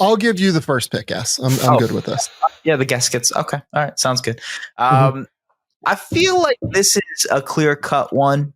I'll give you the first pick. Yes, I'm good with this. Yeah, the guest gets okay. All right, sounds good. I feel like this is a clear-cut one.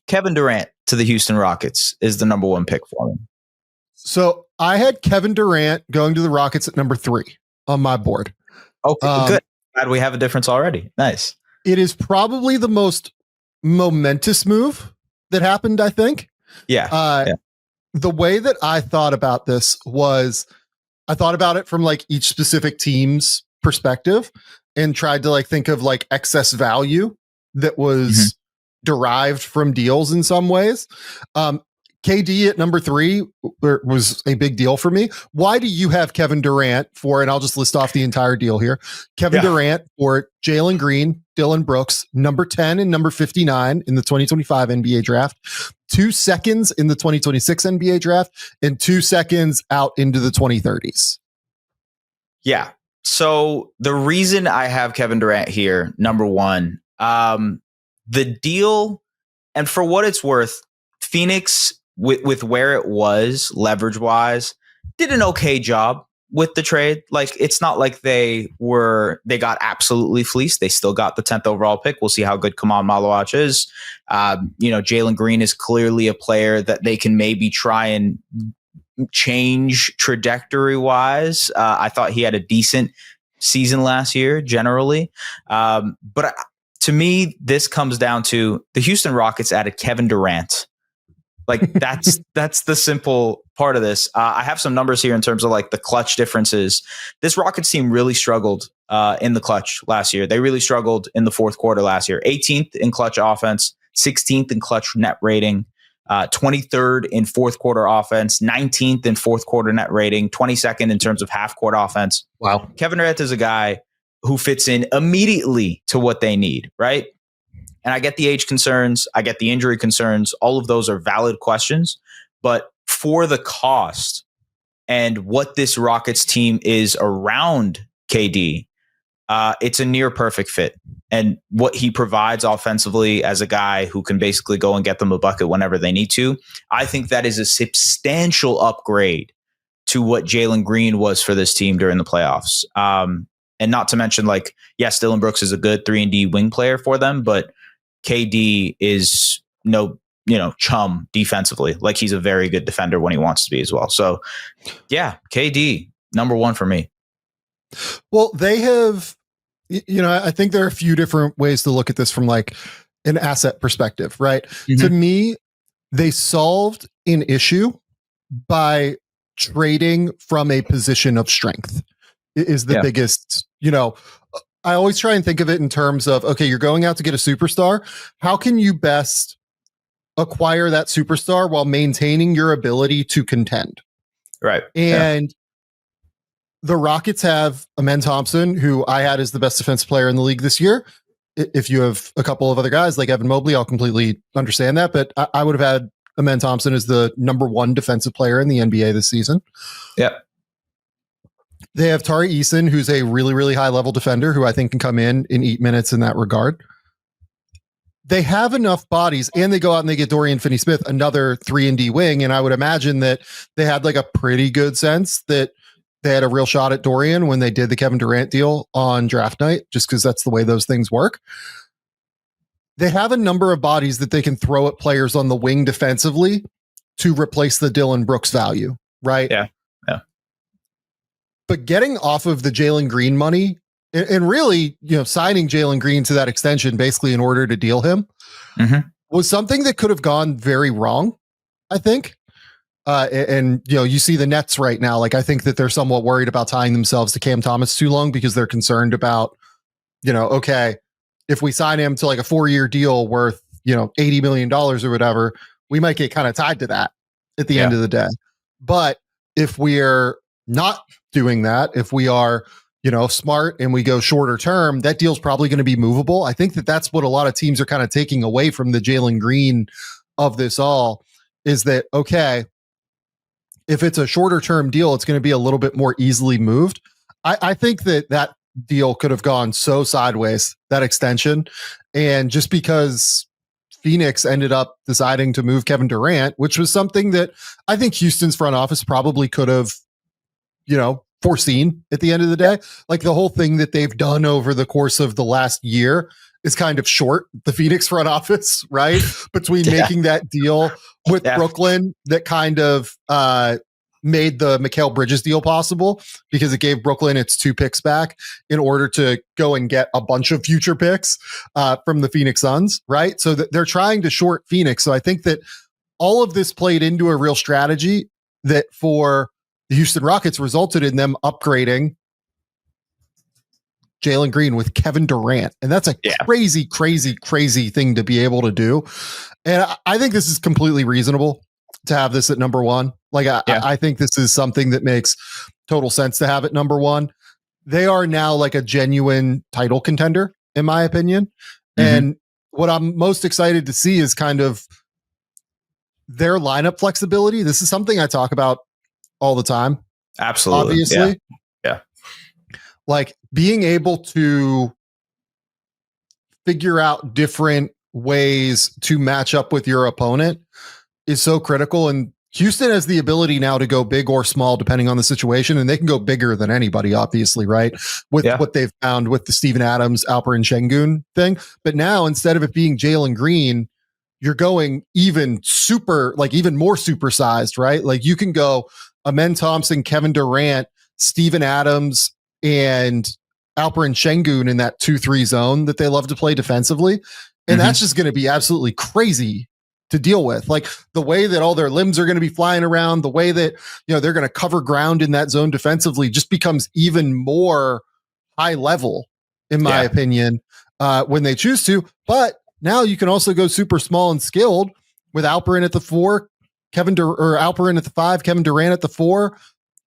Kevin Durant to the Houston Rockets is the number one pick for me. So I had Kevin Durant going to the Rockets at number 3 on my board. Okay, good. Glad we have a difference already. Nice. It is probably the most momentous move that happened, I think. Yeah. The way that I thought about this was I thought about it from like each specific team's perspective and tried to like think of like excess value that was derived from deals in some ways. KD at number 3 was a big deal for me. Why do you have Kevin Durant for, and I'll just list off the entire deal here. Kevin Durant for Jalen Green, Dillon Brooks, number 10 and number 59 in the 2025 NBA draft, 2 seconds in the 2026 NBA draft, and 2 seconds out into the 2030s. Yeah. So the reason I have Kevin Durant here, number 1, the deal, and for what it's worth, Phoenix, with where it was leverage wise, did an okay job with the trade. Like, it's not like they got absolutely fleeced. They still got the 10th overall pick. We'll see how good Kamal Malawach is. Jalen Green is clearly a player that they can maybe try and change trajectory wise. I thought he had a decent season last year generally. But to me, this comes down to the Houston Rockets added Kevin Durant. Like that's the simple part of this. I have some numbers here in terms of like the clutch differences. This Rockets team really struggled in the clutch last year. They really struggled in the fourth quarter last year. 18th in clutch offense, 16th in clutch net rating, 23rd in fourth quarter offense, 19th in fourth quarter net rating, 22nd in terms of half court offense. Wow. Kevin Durant is a guy who fits in immediately to what they need, right? And I get the age concerns. I get the injury concerns. All of those are valid questions. But for the cost and what this Rockets team is around KD, it's a near perfect fit. And what he provides offensively as a guy who can basically go and get them a bucket whenever they need to, I think that is a substantial upgrade to what Jalen Green was for this team during the playoffs. And not to mention, like, yes, Dillon Brooks is a good 3-and-D wing player for them, but KD is no, chum defensively. Like, he's a very good defender when he wants to be as well. So, yeah, KD, number 1 for me. Well, they have, I think there are a few different ways to look at this from like an asset perspective, right? To me, they solved an issue by trading from a position of strength is the biggest, I always try and think of it in terms of, okay, you're going out to get a superstar. How can you best acquire that superstar while maintaining your ability to contend? Right. And the Rockets have Amen Thompson, who I had as the best defensive player in the league this year. If you have a couple of other guys like Evan Mobley, I'll completely understand that. But I would have had Amen Thompson as the number 1 defensive player in the NBA this season. Yeah. They have Tari Eason, who's a really, really high level defender who I think can come in and eat minutes in that regard. They have enough bodies, and they go out and they get Dorian Finney-Smith, another 3-and-D wing. And I would imagine that they had like a pretty good sense that they had a real shot at Dorian when they did the Kevin Durant deal on draft night, just because that's the way those things work. They have a number of bodies that they can throw at players on the wing defensively to replace the Dillon Brooks value, right? Yeah. But getting off of the Jalen Green money and really, signing Jalen Green to that extension basically in order to deal him was something that could have gone very wrong, I think. And you see the Nets right now. Like, I think that they're somewhat worried about tying themselves to Cam Thomas too long because they're concerned about, okay, if we sign him to like a 4-year deal worth, $80 million or whatever, we might get kind of tied to that at the end of the day. But if we're not doing that, if we are, smart and we go shorter term, that deal's probably going to be movable. I think that that's what a lot of teams are kind of taking away from the Jalen Green of this all is that, okay, if it's a shorter term deal, it's going to be a little bit more easily moved. I think that deal could have gone so sideways, that extension. And just because Phoenix ended up deciding to move Kevin Durant, which was something that I think Houston's front office probably could have foreseen at the end of the day. Like the whole thing that they've done over the course of the last year is kind of short the Phoenix front office, right? Between making that deal with Brooklyn that kind of made the Mikal Bridges deal possible because it gave Brooklyn its 2 picks back in order to go and get a bunch of future picks from the Phoenix Suns, right? So that they're trying to short Phoenix. So I think that all of this played into a real strategy that for the Houston Rockets resulted in them upgrading Jalen Green with Kevin Durant. And that's a crazy, crazy, crazy thing to be able to do. And I think this is completely reasonable to have this at number 1. Like, I think this is something that makes total sense to have at number 1. They are now like a genuine title contender, in my opinion. Mm-hmm. And what I'm most excited to see is kind of their lineup flexibility. This is something I talk about all the time. Absolutely. Obviously. Yeah. Like being able to figure out different ways to match up with your opponent is so critical. And Houston has the ability now to go big or small, depending on the situation. And they can go bigger than anybody, obviously, right? With what they've found with the Steven Adams, Alperen Şengün thing. But now, instead of it being Jalen Green, you're going even more supersized, right? Like you can go Amen Thompson, Kevin Durant, Steven Adams, and Alperen Şengün in that 2-3 zone that they love to play defensively. And that's just going to be absolutely crazy to deal with. Like the way that all their limbs are going to be flying around, the way that, they're going to cover ground in that zone defensively just becomes even more high level, in my opinion, when they choose to. But now you can also go super small and skilled with Alperen at the 4, Alperen at the 5, Kevin Durant at the 4,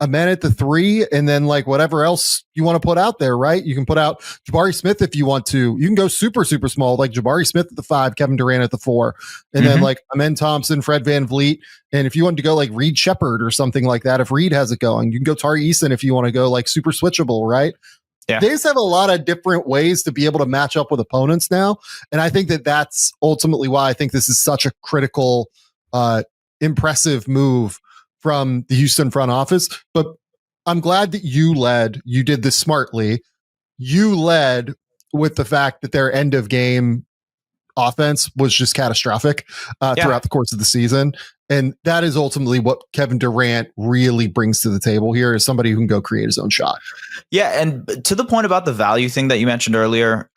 Amen at the 3, and then like whatever else you want to put out there, right? You can put out Jabari Smith if you want to. You can go super, super small, like Jabari Smith at the 5, Kevin Durant at the 4, and then like Amen Thompson, Fred VanVleet. And if you want to go like Reed Shepherd or something like that, if Reed has it going, you can go Tari Eason if you want to go like super switchable, right? Yeah. They just have a lot of different ways to be able to match up with opponents now. And I think that that's ultimately why I think this is such a critical, impressive move from the Houston front office. But I'm glad that you did this smartly. You led with the fact that their end of game offense was just catastrophic throughout the course of the season. And that is ultimately what Kevin Durant really brings to the table here, is somebody who can go create his own shot. Yeah. And to the point about the value thing that you mentioned earlier,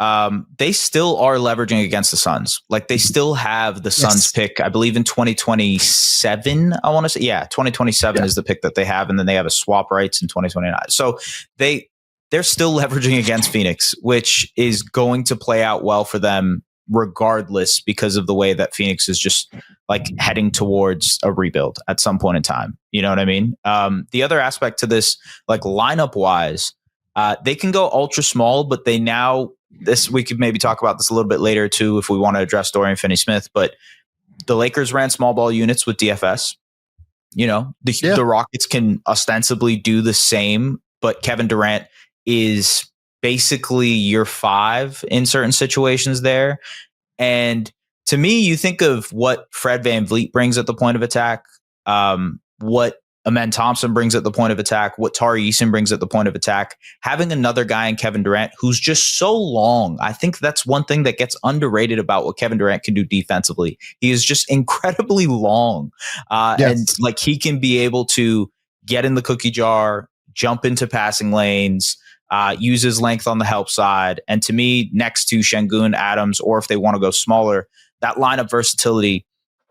they still are leveraging against the Suns. Like they still have the Suns pick, I believe in 2027, I want to say. Yeah, 2027 is the pick that they have. And then they have a swap rights in 2029. So they're still leveraging against Phoenix, which is going to play out well for them regardless, because of the way that Phoenix is just like heading towards a rebuild at some point in time. You know what I mean? The other aspect to this, like lineup wise, they can go ultra small, but we could maybe talk about this a little bit later too, if we want to address Dorian Finney-Smith, but the Lakers ran small ball units with DFS. The Rockets can ostensibly do the same, but Kevin Durant is basically year 5 in certain situations there. And to me, you think of what Fred VanVleet brings at the point of attack, what Amen Thompson brings at the point of attack, what Tari Eason brings at the point of attack. Having another guy in Kevin Durant who's just so long. I think that's one thing that gets underrated about what Kevin Durant can do defensively. He is just incredibly long. And like he can be able to get in the cookie jar, jump into passing lanes, use his length on the help side. And to me, next to Şengün, Adams, or if they want to go smaller, that lineup versatility,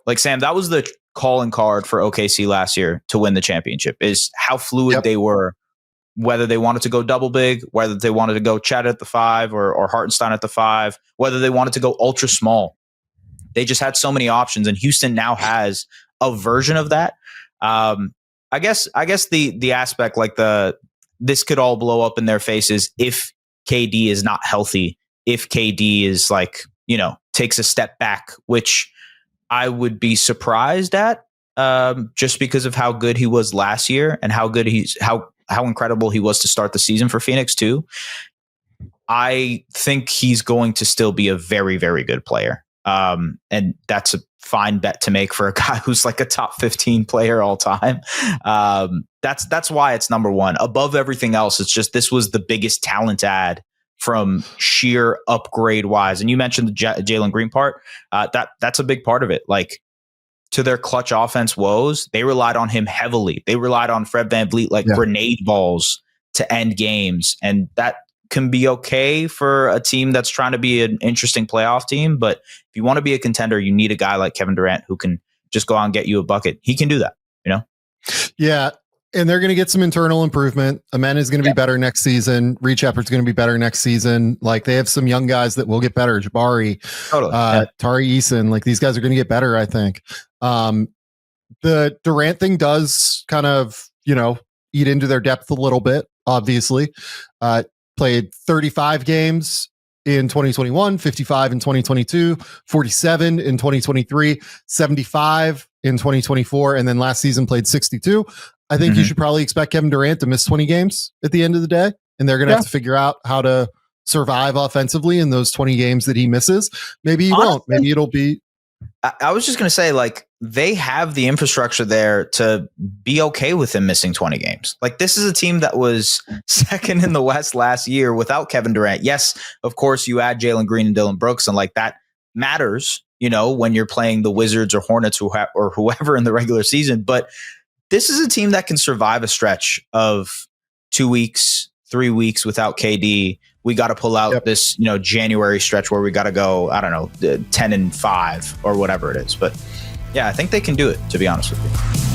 like Sam, that was the calling card for OKC last year to win the championship, is how fluid they were, whether they wanted to go double big, whether they wanted to go Chet at the 5 or Hartenstein at the 5, whether they wanted to go ultra small. They just had so many options, and Houston now has a version of that. I guess the aspect, like this could all blow up in their faces if KD is not healthy, if KD is takes a step back, which I would be surprised at, just because of how good he was last year and how incredible he was to start the season for Phoenix too. I think he's going to still be a very, very good player. And that's a fine bet to make for a guy who's like a top 15 player all time. That's why it's number one. Above everything else, it's just this was the biggest talent add from sheer upgrade wise. And you mentioned the Jalen Green part. That's a big part of it. Like, to their clutch offense woes, they relied on him heavily. They relied on Fred VanVleet like grenade balls to end games. And that can be okay for a team that's trying to be an interesting playoff team. But if you want to be a contender, you need a guy like Kevin Durant who can just go out and get you a bucket. He can do that, you know? Yeah. And they're going to get some internal improvement. Amen is going to be better next season. Reed Shepard's going to be better next season. Like, they have some young guys that will get better. Jabari, Tari Eason, like, these guys are going to get better, I think. The Durant thing does kind of, you know, eat into their depth a little bit, obviously. Played 35 games in 2021, 55 in 2022, 47 in 2023, 75 in 2024, and then last season played 62. I think you should probably expect Kevin Durant to miss 20 games at the end of the day, and they're going to have to figure out how to survive offensively in those 20 games that he misses. Maybe he won't. Maybe it'll be. I was just going to say, like, they have the infrastructure there to be okay with him missing 20 games. Like, this is a team that was second in the West last year without Kevin Durant. Yes, of course, you add Jalen Green and Dylan Brooks, and like, that matters, you know, when you're playing the Wizards or Hornets or whoever in the regular season. But this is a team that can survive a stretch of 2 weeks, 3 weeks without KD. We got to pull out this, you know, January stretch where we got to go, I don't know, 10-5 or whatever it is. But yeah, I think they can do it, to be honest with you.